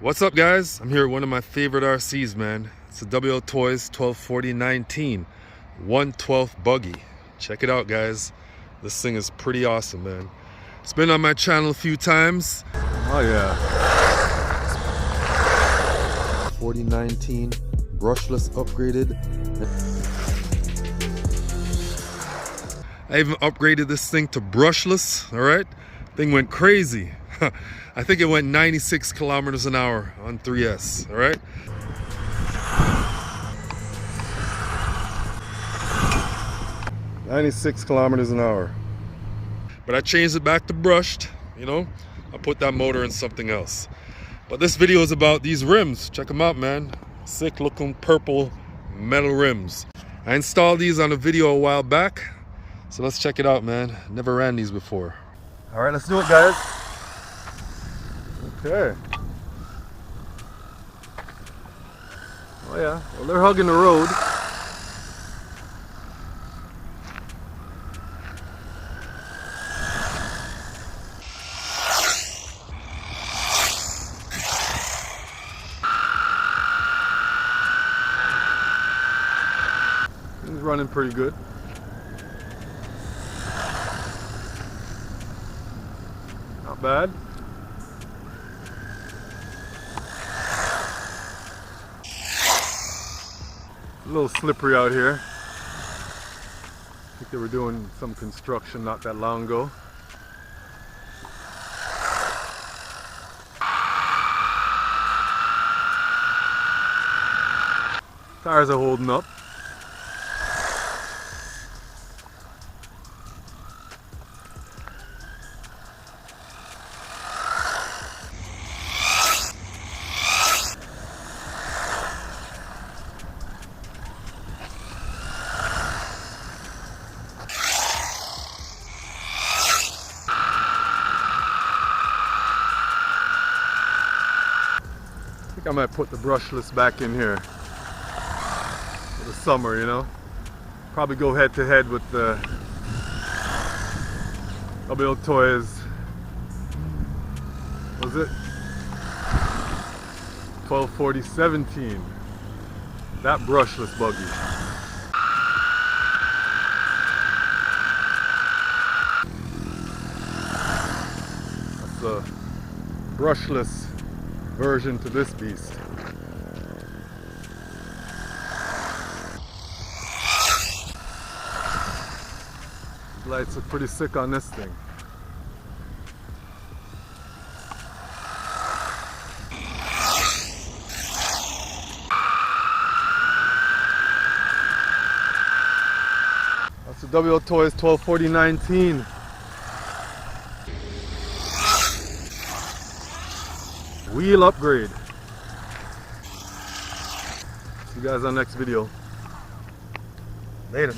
What's up, guys? I'm here at one of my favorite RCs, man. It's a Wltoys 1240-19 1/12 Buggy. Check it out, guys. This thing is pretty awesome, man. It's been on my channel a few times. Oh yeah. 4019 brushless upgraded. I even upgraded this thing to brushless. All right, thing went crazy. I think it went 96 kilometers an hour on 3S. All right. "96 kilometers an hour." But I changed it back to brushed, you know. I put that motor in something else. But this video is about these rims. Check them out, man. Sick looking purple metal rims. I installed these on a video a while back. So let's check it out, man. Never ran these before. All right, let's do it, guys. Okay. Oh yeah, well, they're hugging the road. It's running pretty good. Not bad. A little slippery out here. I think they were doing some construction not that long ago. Tires are holding up. I think I might put the brushless back in here for the summer, you know. Probably go head to head with the Wltoys. Was it 1240-17? That brushless buggy. That's the brushless version to this beast. The lights are pretty sick on this thing. That's the Wltoys 1240-19. Wheel upgrade. See you guys on the next video. Later.